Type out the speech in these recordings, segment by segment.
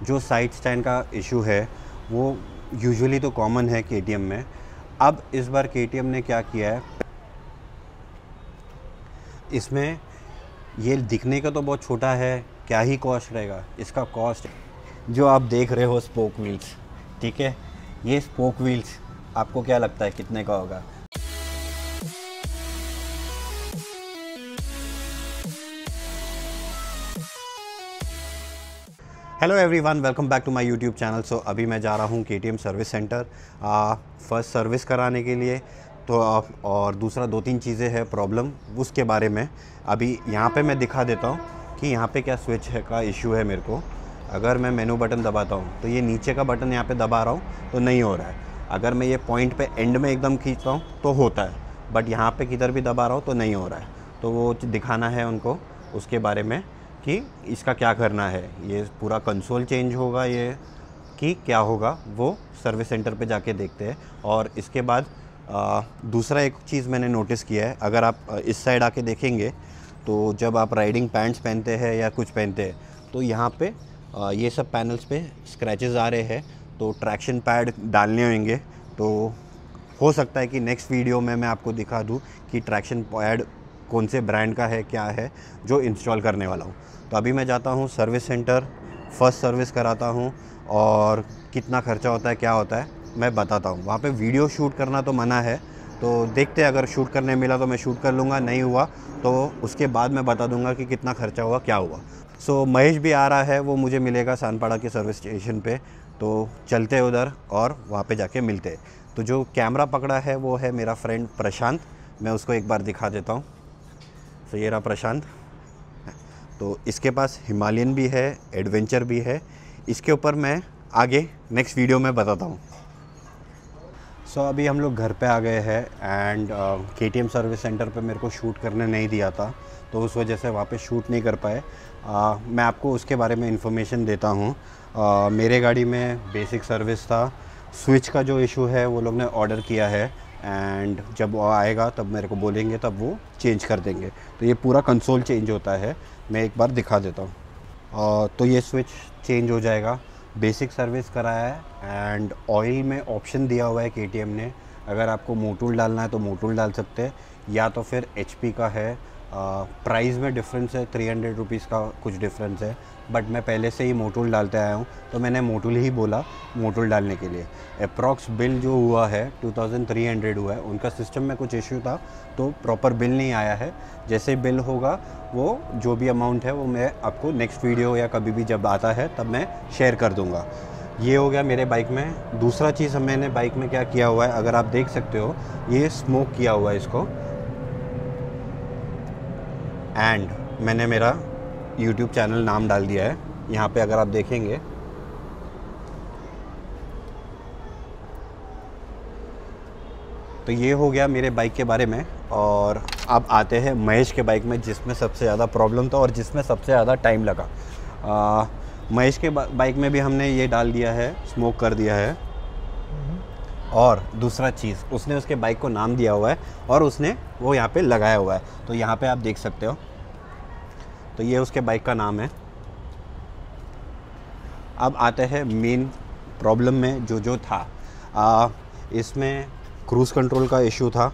जो side stand का issue है वो यूजुअली तो कॉमन है केटीएम में। अब इस बार केटीएम ने क्या किया है, इसमें ये दिखने का तो बहुत छोटा है, क्या ही कॉस्ट रहेगा इसका। कॉस्ट जो आप देख रहे हो स्पोक व्हील्स, ठीक है, ये स्पोक व्हील्स आपको क्या लगता है कितने का होगा? Hello everyone, welcome back to my YouTube channel. So अभी मैं जा रहा हूँ KTM service center first service कराने के लिए। तो और दूसरा 2-3 चीज़ें हैं प्रॉब्लम, उसके बारे में अभी यहाँ पे मैं दिखा देता हूँ कि यहाँ पे क्या स्विच है का इशू है मेरे को। अगर मैं मेनू बटन दबाता हूँ तो ये नीचे का बटन यहाँ पे दबा रहा हूँ तो नहीं हो रहा है। अगर मैं ये पॉइंट पे एंड में एकदम खींचता हूँ तो होता है, बट यहाँ पे किधर भी दबा रहा हूँ तो नहीं हो रहा है। तो वो दिखाना है उनको, उसके बारे में कि इसका क्या करना है। ये पूरा कंसोल चेंज होगा ये कि क्या होगा, वो सर्विस सेंटर पे जाके देखते हैं। और इसके बाद दूसरा एक चीज़ मैंने नोटिस किया है, अगर आप इस साइड आके देखेंगे तो जब आप राइडिंग पैंट्स पहनते हैं या कुछ पहनते हैं तो यहाँ पे ये सब पैनल्स पे स्क्रैचेस आ रहे हैं। तो ट्रैक्शन पैड डालने होंगे। तो हो सकता है कि नेक्स्ट वीडियो में मैं आपको दिखा दूँ कि ट्रैक्शन पैड कौन से ब्रांड का है, क्या है जो इंस्टॉल करने वाला हूँ। तो अभी मैं जाता हूँ सर्विस सेंटर, फर्स्ट सर्विस कराता हूँ और कितना खर्चा होता है क्या होता है मैं बताता हूँ। वहाँ पे वीडियो शूट करना तो मना है, तो देखते हैं, अगर शूट करने मिला तो मैं शूट कर लूँगा, नहीं हुआ तो उसके बाद मैं बता दूँगा कि कितना खर्चा हुआ क्या हुआ। सो महेश भी आ रहा है, वो मुझे मिलेगा सानपाड़ा के सर्विस स्टेशन पे। तो चलते उधर और वहाँ पे जाके मिलते हैं। तो जो कैमरा पकड़ा है वो है मेरा फ्रेंड प्रशांत, मैं उसको एक बार दिखा देता हूँ। तो ये रहा प्रशांत। तो इसके पास हिमालयन भी है, एडवेंचर भी है। इसके ऊपर मैं आगे नेक्स्ट वीडियो में बताता हूँ। सो अभी हम लोग घर पे आ गए हैं एंड केटीएम सर्विस सेंटर पे मेरे को शूट करने नहीं दिया था, तो उस वजह से वहाँ पे शूट नहीं कर पाए। मैं आपको उसके बारे में इंफॉर्मेशन देता हूँ। मेरे गाड़ी में बेसिक सर्विस था, स्विच का जो इशू है वो लोग ने ऑर्डर किया है एंड जब वो आएगा तब मेरे को बोलेंगे, तब वो चेंज कर देंगे। तो ये पूरा कंसोल चेंज होता है, मैं एक बार दिखा देता हूँ। तो ये स्विच चेंज हो जाएगा। बेसिक सर्विस कराया है एंड ऑयल में ऑप्शन दिया हुआ है केटीएम ने, अगर आपको मोटूल डालना है तो मोटूल डाल सकते हैं या तो फिर एचपी का है। प्राइस में डिफरेंस है, 300 रुपीज़ का कुछ डिफरेंस है, बट मैं पहले से ही मोटूल डालते आया हूँ तो मैंने मोटूल ही बोला मोटूल डालने के लिए। अप्रॉक्स बिल जो हुआ है 2300 हुआ है। उनका सिस्टम में कुछ इशू था तो प्रॉपर बिल नहीं आया है। जैसे बिल होगा वो जो भी अमाउंट है वो मैं आपको नेक्स्ट वीडियो या कभी भी जब आता है तब मैं शेयर कर दूँगा। ये हो गया मेरे बाइक में। दूसरा चीज़ मैंने बाइक में क्या किया हुआ है, अगर आप देख सकते हो ये स्मोक किया हुआ है इसको, एंड मैंने मेरा YouTube चैनल नाम डाल दिया है यहाँ पे, अगर आप देखेंगे तो ये हो गया मेरे बाइक के बारे में। और अब आते हैं महेश के बाइक में, जिसमें सबसे ज़्यादा प्रॉब्लम था और जिसमें सबसे ज़्यादा टाइम लगा। महेश के बाइक में भी हमने ये डाल दिया है, स्मोक कर दिया है। और दूसरा चीज़, उसने उसके बाइक को नाम दिया हुआ है और उसने वो यहाँ पे लगाया हुआ है। तो यहाँ पे आप देख सकते हो, तो ये उसके बाइक का नाम है। अब आते हैं मेन प्रॉब्लम में जो था। इसमें क्रूज़ कंट्रोल का इशू था,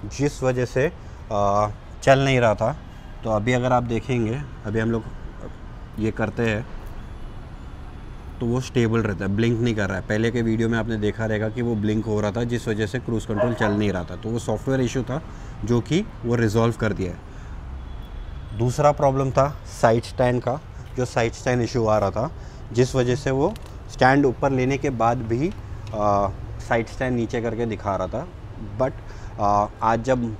जिस वजह से चल नहीं रहा था। तो अभी अगर आप देखेंगे, अभी हम लोग ये करते हैं तो वो स्टेबल रहता है, ब्लिंक नहीं कर रहा है। पहले के वीडियो में आपने देखा रहेगा कि वो ब्लिंक हो रहा था, जिस वजह से क्रूज़ कंट्रोल चल नहीं रहा था। तो वो सॉफ्टवेयर इशू था जो कि वो रिज़ॉल्व कर दिया है। दूसरा प्रॉब्लम था साइड स्टैंड का, जो साइड स्टैंड इशू आ रहा था, जिस वजह से वो स्टैंड ऊपर लेने के बाद भी साइड स्टैंड नीचे करके दिखा रहा था। बट आज जब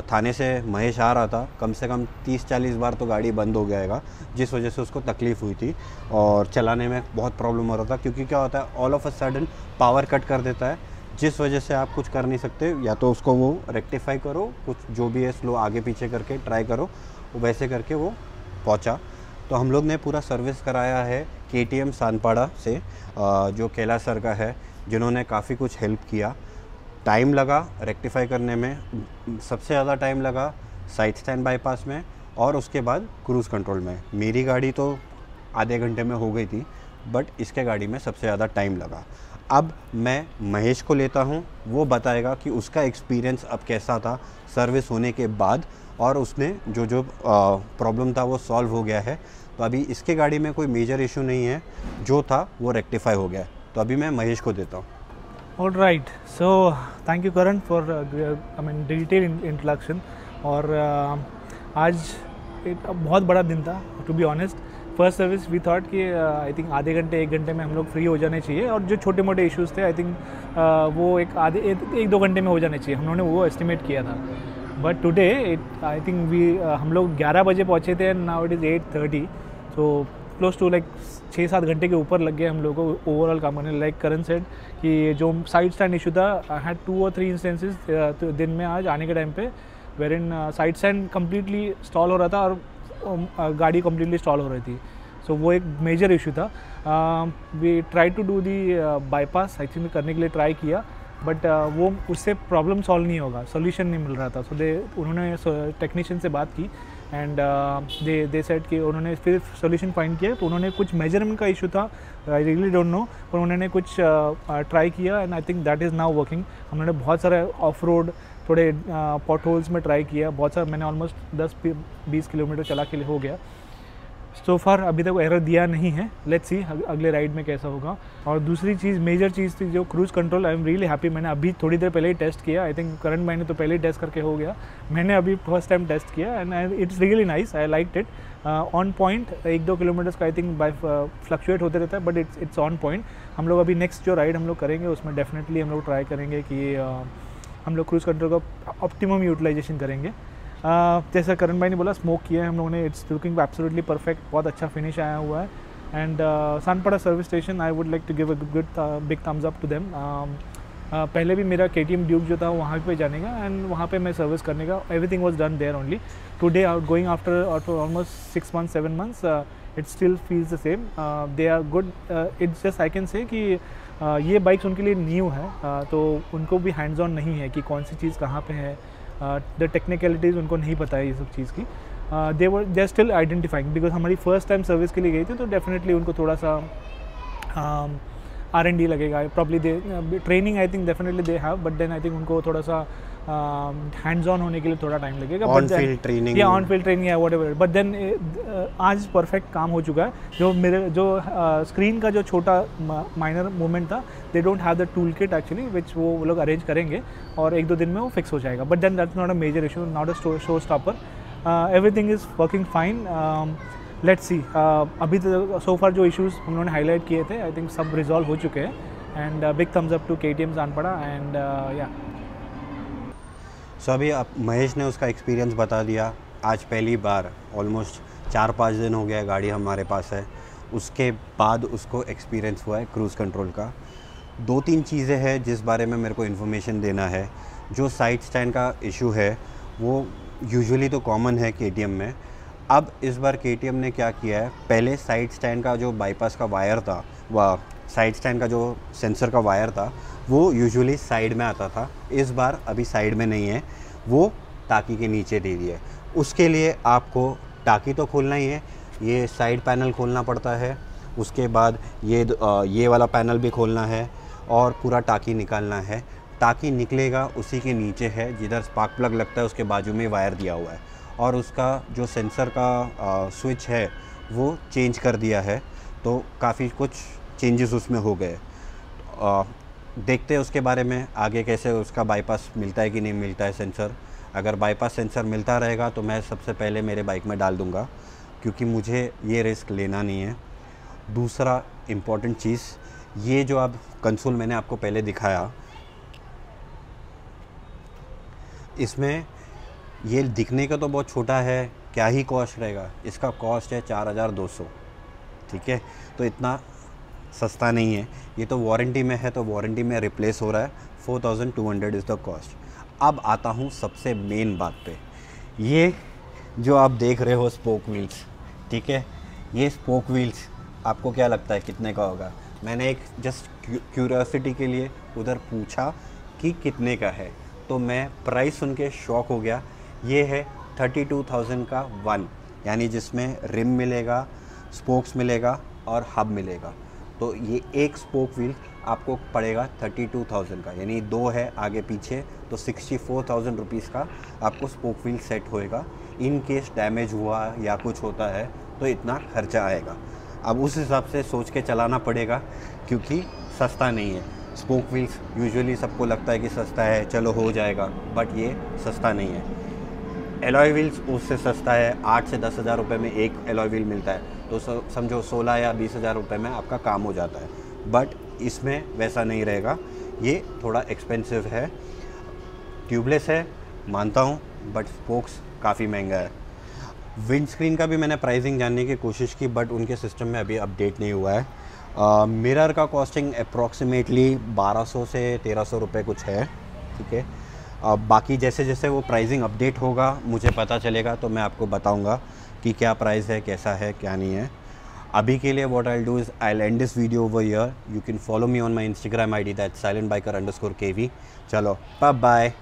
थाने से महेश आ रहा था, कम से कम 30-40 बार तो गाड़ी बंद हो गएगा, जिस वजह से उसको तकलीफ़ हुई थी और चलाने में बहुत प्रॉब्लम हो रहा था। क्योंकि क्या होता है, all of a sudden power cut कर देता है, जिस वजह से आप कुछ कर नहीं सकते। या तो उसको वो रेक्टिफाई करो, कुछ जो भी है स्लो आगे पीछे करके ट्राई करो, वैसे करके वो पहुंचा। तो हम लोग ने पूरा सर्विस कराया है केटीएम सानपाड़ा से, जो कैलाश सर का है, जिन्होंने काफ़ी कुछ हेल्प किया। टाइम लगा रेक्टिफाई करने में, सबसे ज़्यादा टाइम लगा साइड स्टैंड बाईपास में और उसके बाद क्रूज़ कंट्रोल में। मेरी गाड़ी तो आधे घंटे में हो गई थी, बट इसके गाड़ी में सबसे ज़्यादा टाइम लगा। अब मैं महेश को लेता हूँ, वो बताएगा कि उसका एक्सपीरियंस अब कैसा था सर्विस होने के बाद, और उसने जो जो प्रॉब्लम था वो सॉल्व हो गया है। तो अभी इसके गाड़ी में कोई मेजर इशू नहीं है, जो था वो रेक्टिफाई हो गया है। तो अभी मैं महेश को देता हूँ। All right, so thank you Karan for detailed introduction। और आज एक बहुत बड़ा दिन था to be honest. First service we thought कि आई थिंक आधे घंटे 1 घंटे में हम लोग फ्री हो जाने चाहिए, और जो छोटे मोटे इश्यूज़ थे आई थिंक वो एक दो घंटे में हो जाने चाहिए, हम लोगों ने वो एस्टिमेट किया था। बट टुडे आई थिंक हम लोग 11 बजे पहुँचे थे and now it is 8:30, so close to like 6-7 घंटे के ऊपर लग गए हम लोग को ओवरऑल काम करने। लाइक करण सेड कि जो साइड स्टैंड इशू था, आई हैड 2 और 3 इंस्टेंसेस दिन में आज आने के टाइम पे where inside stand completely stall हो रहा था और गाड़ी कम्प्लीटली स्टॉल हो रही थी। सो वो एक मेजर इशू था। We try to do the bypass actually करने के लिए ट्राई किया, बट वो उससे प्रॉब्लम सॉल्व नहीं होगा, सोल्यूशन नहीं मिल रहा था। सो उन्होंने टेक्नीशियन से बात की एंड दे सेड कि उन्होंने फिर सोल्यूशन फाइंड किया। तो उन्होंने कुछ मेजरमेंट का इशू था, आई रियली डोंट नो, पर उन्होंने कुछ ट्राई किया and I think that is now working. हमने बहुत सारे ऑफ रोड थोड़े पॉट होल्स में ट्राई किया, बहुत सारा, मैंने ऑलमोस्ट 10-20 किलोमीटर चला के लिए हो गया। सो फार अभी तक एरर दिया नहीं है, लेट्स सी अगले राइड में कैसा होगा। और दूसरी चीज़, मेजर चीज़ थी जो cruise control, I am really happy. मैंने अभी थोड़ी देर पहले ही टेस्ट किया, आई थिंक करंट मैंने तो पहले ही टेस्ट करके हो गया, मैंने अभी फर्स्ट टाइम टेस्ट किया and it's really nice, I like it. On point 1-2 kilometres का आई थिंक बाय फ्लक्चुएट होते रहता है, बट इट्स ऑन पॉइंट। हम लोग अभी नेक्स्ट जो राइड हम लोग करेंगे उसमें डेफिनेटली हम लोग ट्राई करेंगे कि हम लोग क्रूज़ कंट्रोल का ऑप्टिमम यूटिलाइजेशन करेंगे। जैसा करण भाई ने बोला, स्मोक किया है हम लोगों ने, इट्स लुकिंग एब्सोल्युटली परफेक्ट, बहुत अच्छा फिनिश आया हुआ है। And Sanpada service station, I would like to give a good big thumbs up to them. पहले भी मेरा KTM ड्यूक जो था वहाँ पे जाने का एंड वहाँ पे मैं सर्विस करने का, everything was done there only. Today going after almost 6 months 7 months, it still feels the same, they are good. It's just I can say कि ये बाइक्स उनके लिए न्यू है, तो उनको भी हैंड्स ऑन नहीं है कि कौन सी चीज़ कहाँ पे है, द टेक्निकलिटीज़ उनको नहीं पता है ये सब चीज़ की। They are still identifying, because हमारी फर्स्ट टाइम सर्विस के लिए गई थी, तो डेफिनेटली उनको थोड़ा सा R&D लगेगा probably. They training I think definitely they have, but then I think उनको थोड़ा सा हैंड्स ऑन होने के लिए थोड़ा टाइम लगेगा। ऑन फील्ड ट्रेनिंग या ऑन फील्ड ट्रेनिंग है व्हाटएवर, बट देन आज परफेक्ट काम हो चुका है। जो स्क्रीन का जो छोटा माइनर मूवमेंट था, they don't have the tool kit actually, which वो लोग अरेंज करेंगे और 1-2 दिन में वो फिक्स हो जाएगा। But then that's not a major issue, not a show stopper, everything is working fine. Let's see, अभी तो सो फार जो इश्यूज़ हम लोगों ने हाईलाइट किए थे आई थिंक सब रिजॉल्व हो चुके हैं। And big thumbs up to KTM Sanpada and yeah. So अभी महेश ने उसका एक्सपीरियंस बता दिया। आज पहली बार ऑलमोस्ट 4-5 दिन हो गया गाड़ी हमारे पास है, उसके बाद उसको एक्सपीरियंस हुआ है क्रूज़ कंट्रोल का। 2-3 चीज़ें हैं जिस बारे में मेरे को इन्फॉर्मेशन देना है। जो साइड स्टैंड का इशू है वो यूजुअली तो कॉमन है KTM में। अब इस बार KTM ने क्या किया है, पहले साइड स्टैंड का जो बाईपास का वायर था, वह साइड स्टैंड का जो सेंसर का वायर था वो यूजुअली साइड में आता था, इस बार अभी साइड में नहीं है, वो टाकी के नीचे दे दिया है। उसके लिए आपको टाकी तो खोलना ही है, ये साइड पैनल खोलना पड़ता है, उसके बाद ये वाला पैनल भी खोलना है और पूरा टाकी निकालना है। टाकी निकलेगा उसी के नीचे है, जिधर स्पार्क प्लग लगता है उसके बाजू में वायर दिया हुआ है, और उसका जो सेंसर का स्विच है वो चेंज कर दिया है, तो काफ़ी कुछ चेंजेस उसमें हो गए। देखते हैं उसके बारे में आगे कैसे उसका बाईपास मिलता है कि नहीं मिलता है सेंसर। अगर बाईपास सेंसर मिलता रहेगा तो मैं सबसे पहले मेरे बाइक में डाल दूंगा, क्योंकि मुझे ये रिस्क लेना नहीं है। दूसरा इम्पॉर्टेंट चीज़, ये जो अब कंसोल मैंने आपको पहले दिखाया, इसमें ये दिखने का तो बहुत छोटा है, क्या ही कॉस्ट रहेगा, इसका कॉस्ट है 4200, ठीक है, तो इतना सस्ता नहीं है। ये तो वारंटी में है, तो वारंटी में रिप्लेस हो रहा है, 4200 इज़ द कॉस्ट। अब आता हूँ सबसे मेन बात पे, ये जो आप देख रहे हो स्पोक व्हील्स, ठीक है, ये स्पोक व्हील्स आपको क्या लगता है कितने का होगा? मैंने एक जस्ट क्यूरियोसिटी के लिए उधर पूछा कि कितने का है, तो मैं प्राइस सुन के शॉक हो गया। ये है 32,000 का 1, यानी जिसमें रिम मिलेगा, स्पोक्स मिलेगा और हब मिलेगा। तो ये एक स्पोक व्हील आपको पड़ेगा 32,000 का, यानी 2 है आगे पीछे तो 64,000 रुपीज़ का आपको स्पोक व्हील सेट होएगा। इन केस डैमेज हुआ या कुछ होता है तो इतना खर्चा आएगा। अब उस हिसाब से सोच के चलाना पड़ेगा क्योंकि सस्ता नहीं है। स्पोक व्हील्स यूजुअली सबको लगता है कि सस्ता है, चलो हो जाएगा, बट ये सस्ता नहीं है। एलॉय व्हील्स उससे सस्ता है, 8 से 10 हज़ार रुपये में एक एलॉय व्हील मिलता है, तो समझो 16 या 20 हज़ार रुपये में आपका काम हो जाता है। बट इसमें वैसा नहीं रहेगा, ये थोड़ा एक्सपेंसिव है। ट्यूबलेस है मानता हूँ, बट स्पोक्स काफ़ी महंगा है। विंड स्क्रीन का भी मैंने प्राइसिंग जानने की कोशिश की, बट उनके सिस्टम में अभी अपडेट नहीं हुआ है। मिरर का कॉस्टिंग अप्रॉक्सीमेटली 1200 से 1300 रुपये कुछ है, ठीक है। बाकी जैसे जैसे वो प्राइसिंग अपडेट होगा मुझे पता चलेगा तो मैं आपको बताऊंगा कि क्या प्राइस है, कैसा है, क्या नहीं है। अभी के लिए what I do is I and this video over here. You can follow me on my Instagram ID, that silentbiker_kv। चलो बाय बाय।